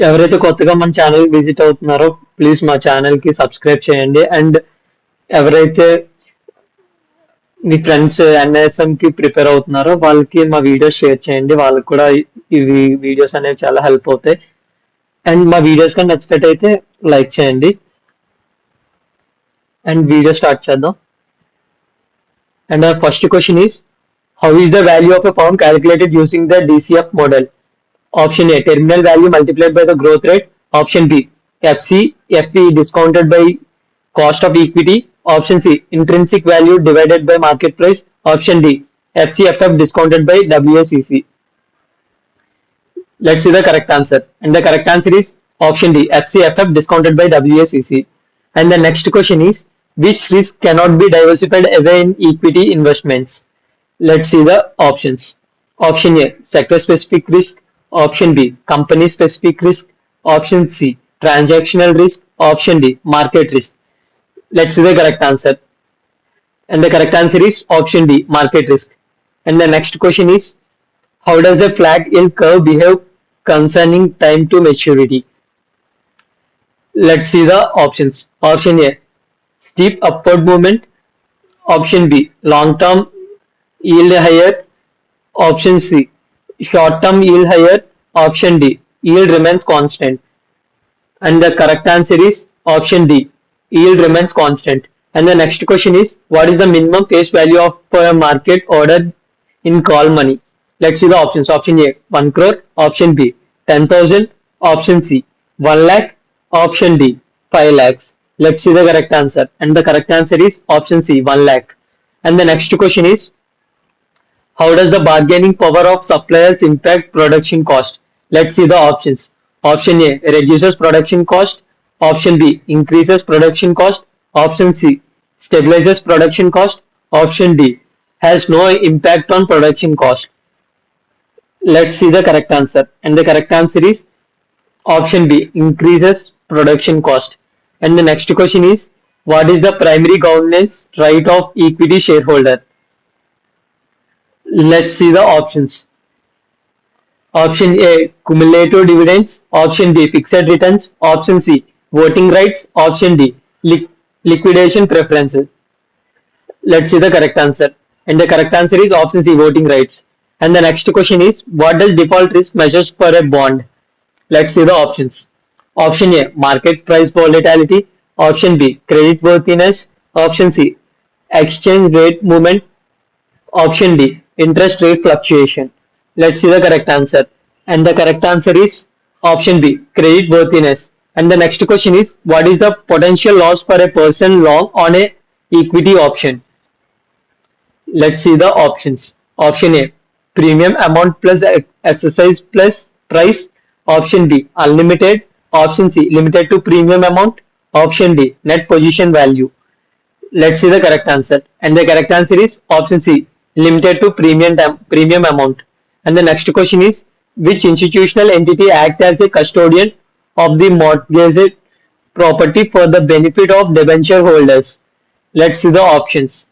ఎవరైతే కొత్తగా మన ఛానల్ విజిట్ అవుతున్నారో ప్లీజ్ మా ఛానల్ కి సబ్స్క్రైబ్ చేయండి. అండ్ ఎవరైతే మీ ఫ్రెండ్స్ ఎన్ఐఎస్ఎం కి ప్రిపేర్ అవుతున్నారో వాళ్ళకి మా వీడియోస్ షేర్ చేయండి. వాళ్ళకి కూడా ఇవి వీడియోస్ అనేవి చాలా హెల్ప్ అవుతాయి. అండ్ మా వీడియోస్ కానీ నచ్చినట్టయితే లైక్ చేయండి. అండ్ వీడియో స్టార్ట్ చేద్దాం. And our first question is, how is the value of a firm calculated using the DCF model? Option A, terminal value multiplied by the growth rate. Option B, FE discounted by cost of equity. Option C, intrinsic value divided by market price. Option D, FCFF discounted by WACC. Let's see the correct answer. And the correct answer is option D, FCFF discounted by WACC. And the next question is, which risk cannot be diversified away in equity investments? Let's see the options. Option A, sector specific risk. Option B, company specific risk. Option C, transactional risk. Option D, market risk. Let's see the correct answer. And the correct answer is option D, market risk. And the next question is, how does a flat yield curve behave concerning time to maturity? Let's see the options. Option A, steep upward movement. Option B, long-term yield higher. Option C, short-term yield higher. Option D, yield remains constant. And the correct answer is option D, yield remains constant. And the next question is, what is the minimum face value of a market order in call money? Let's see the options. Option A, 1 crore. Option B, 10,000. Option C, 1 lakh. Option D, 5 lakhs. Let's see the correct answer. And the correct answer is option C, 1 lakh. And the next question is, how does the bargaining power of suppliers impact production cost? Let's see the options. Option A, reduces production cost. Option B, increases production cost. Option C, stabilizes production cost. Option D, has no impact on production cost. Let's see the correct answer. And the correct answer is option B, increases production cost. And the next question is, what is the primary governance right of equity shareholder? Let's see the options. Option A, cumulative dividends. Option B, fixed returns. Option C, voting rights. Option D, liquidation preferences. Let's see the correct answer. And the correct answer is option C, voting rights. And the next question is, what does default risk measures for a bond? Let's see the options. Option A, market price volatility. Option B, credit worthiness. Option C, exchange rate movement. Option D, interest rate fluctuation. Let's see the correct answer. And the correct answer is option B, credit worthiness. And the next question is, what is the potential loss for a person long on a equity option? Let's see the options. Option A, premium amount plus exercise plus price. Option B, unlimited. Option C, limited to premium amount. Option D, net position value. Let's see the correct answer. And the correct answer is option C, limited to premium amount. And the next question is, which institutional entity acts as a custodian of the mortgaged property for the benefit of debenture holders? Let's see the options.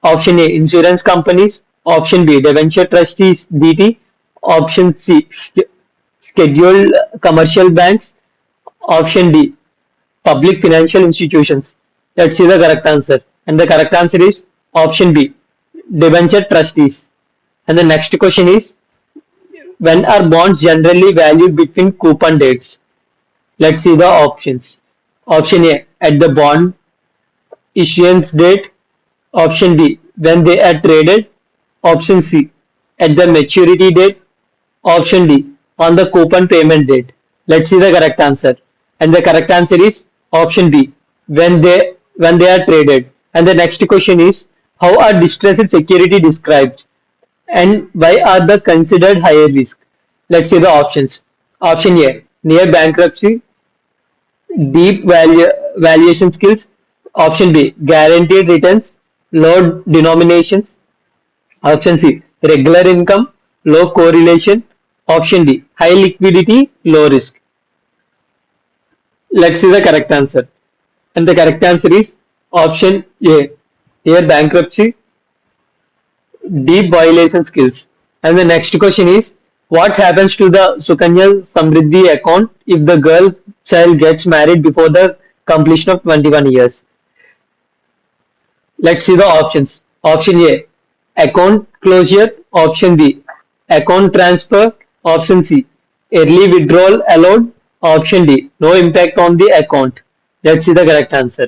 Option A, insurance companies. Option B, debenture trustees DT. Option C, scheduled commercial banks. Option D, public financial institutions. Let's see the correct answer. And the correct answer is option B, debenture trustees. And the next question is, when are bonds generally valued between coupon dates? Let's see the options. Option A, at the bond issuance date. Option B, when they are traded. Option C, at the maturity date. Option D, on the coupon payment date. Let's see the correct answer. And the correct answer is option B, when they are traded. And the next question is, how are distressed security described and why are they considered higher risk? Let's see the options. Option A, near bankruptcy, deep valuation skills. Option B, guaranteed returns, low denominations. Option C, regular income, low correlation. Option D, high liquidity, low risk. Let's see the correct answer. And the correct answer is option A, here bankruptcy, deep violation skills. And the next question is, What happens to the Sukanya Samriddhi account if the girl child gets married before the completion of 21 years? Let's see the options. Option A, account closure. Option B, account transfer. Option C, early withdrawal allowed. Option D, no impact on the account. Let's see the correct answer.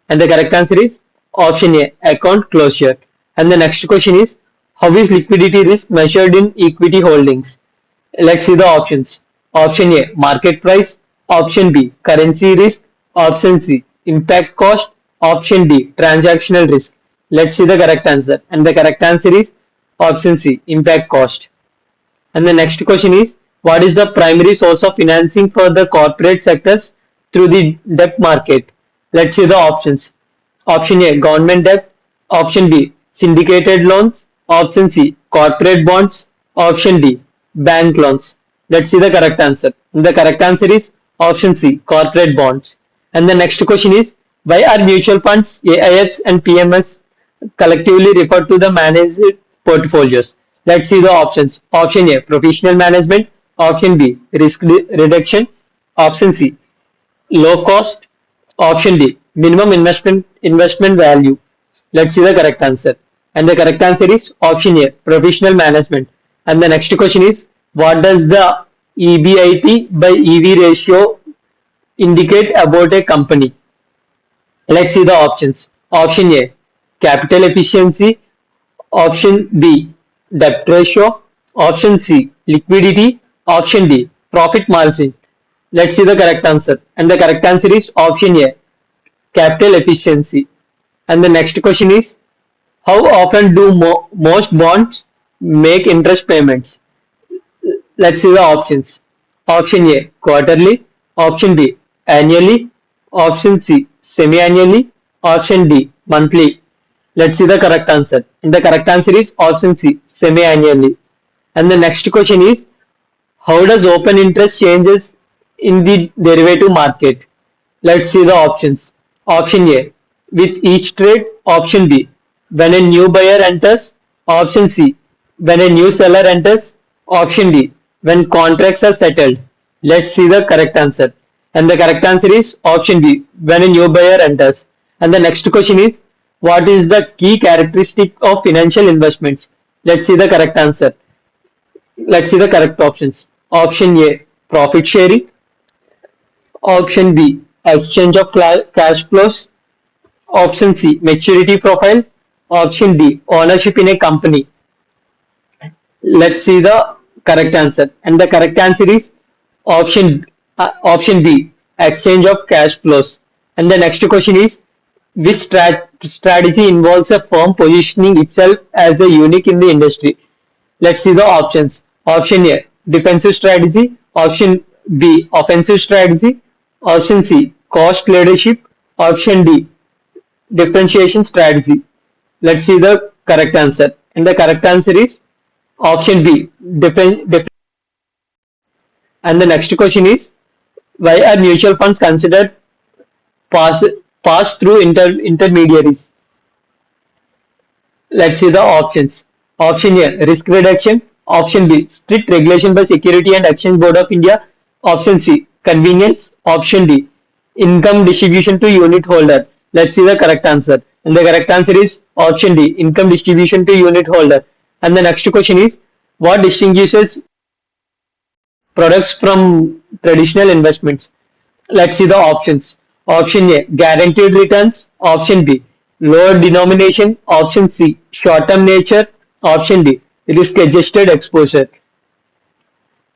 And the correct answer is option A, account closure. And the next question is, how is liquidity risk measured in equity holdings? Let's see the options. Option A, market price. Option B, currency risk. Option C, impact cost. Option D, transactional risk. Let's see the correct answer. And the correct answer is option C, impact cost. And the next question is, what is the primary source of financing for the corporate sectors through the debt market? Let's see the options. Option A, government debt. Option B, syndicated loans. Option C, corporate bonds. Option D, bank loans. Let's see the correct answer. The correct answer is option C, corporate bonds. And the next question is, why are mutual funds, AIFs and PMS collectively referred to the managed portfolios? Let's see the options. Option A, professional management. Option B, risk reduction. Option C, low cost. Option D, minimum investment value. Let's see the correct answer. And the correct answer is option A, professional management. And the next question is, what does the EBIT by EV ratio indicate about a company? Let's see the options. Option A, capital efficiency. Option B, debt ratio. Option C, liquidity. Option D, profit margin. Let's see the correct answer. And the correct answer is option A, capital efficiency. And the next question is, how often do most bonds make interest payments? Let's see the options. Option A, quarterly. Option B, annually. Option C, semi-annually. Option D, monthly. Let's see the correct answer. And the correct answer is option C, semi-annually. And the next question is, how does open interest changes in the derivative market? Let's see the options. Option A, with each trade. Option B, when a new buyer enters. Option C, when a new seller enters. Option D, when contracts are settled. Let's see the correct answer. And the correct answer is option B, when a new buyer enters. And the next question is, what is the key characteristic of financial investments? Let's see the correct answer. Let's see the correct options. Option A, profit sharing. Option B, exchange of cash flows. Option C, maturity profile. Option D, ownership in a company. Let's see the correct answer. And the correct answer is option B, exchange of cash flows. And the next question is, which strategy involves a firm positioning itself as a unique in the industry? Let's see the options. Option A, defensive strategy. Option B, offensive strategy. Option C, cost leadership. Option D, differentiation strategy. Let's see the correct answer. And the correct answer is option B, and the next question is, why are mutual funds considered pass, pass through intermediaries? Let's see the options. Option A, risk reduction. Option B, strict regulation by Security and Exchange Board of India. Option C, convenience. Option D, income distribution to unit holder. Let's see the correct answer. And the correct answer is option D, income distribution to unit holder. And the next question is, what distinguishes products from traditional investments? Let's see the options. Option A, guaranteed returns. Option B, lower denomination. Option C, short-term nature. Option D, risk-adjusted exposure.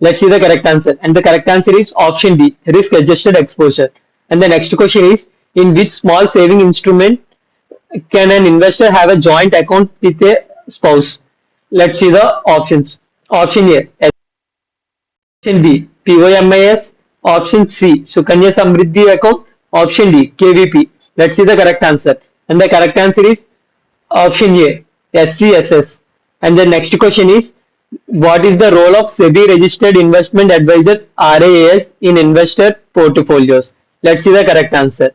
Let's see the correct answer. And the correct answer is option D, risk-adjusted exposure. And the next question is, in which small saving instrument can an investor have a joint account with a spouse? Let's see the options. Option A, option B, POMIS. Option C, Sukanya Samriddhi account. Option D, KVP. Let's see the correct answer. And the correct answer is option A, SCSS. And the next question is, what is the role of SEBI registered investment advisor RIAs in investor portfolios? Let's see the correct answer.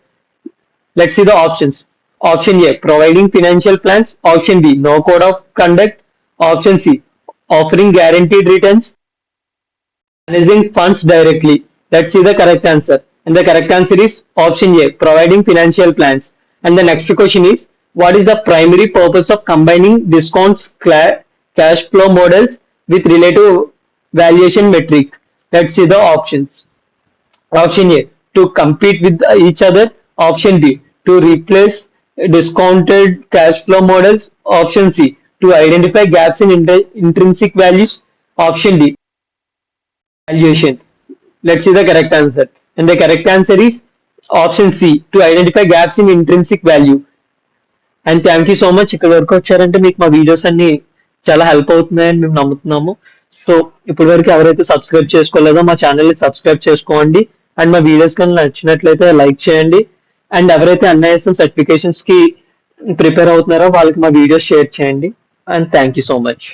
Let's see the options. Option A, providing financial plans. Option B, no code of conduct. Option C, offering guaranteed returns. Managing funds directly. Let's see the correct answer. And the correct answer is option A, providing financial plans. And the next question is, what is the primary purpose of combining discounts cash flow models with relative valuation metric? Let's see the options. Option A, to compete with each other. Option B, to replace discounted cash flow models. Option C, to identify gaps in intrinsic values. Option D, valuation. Let's see the correct answer. And the correct answer is option C, to identify gaps in intrinsic value. And thank you so much ఇక్కడ వరకు వచ్చారంటే మీకు మా videos అన్ని చాలా help అవుతున్నాయని మేము నమ్ముతున్నాము. So ఇప్పటి వరకు ఎవరైతే సబ్స్క్రైబ్ చేసుకోలేదో మా ఛానల్ని సబ్స్క్రైబ్ చేసుకోండి. అండ్ మా వీడియోస్ కానీ నచ్చినట్లయితే లైక్ చేయండి. అండ్ ఎవరైతే అన్ఐఎస్ఎం సర్టిఫికేషన్స్ కి ప్రిపేర్ అవుతున్నారో వాళ్ళకి మా వీడియోస్ షేర్ చేయండి. And thank you so much.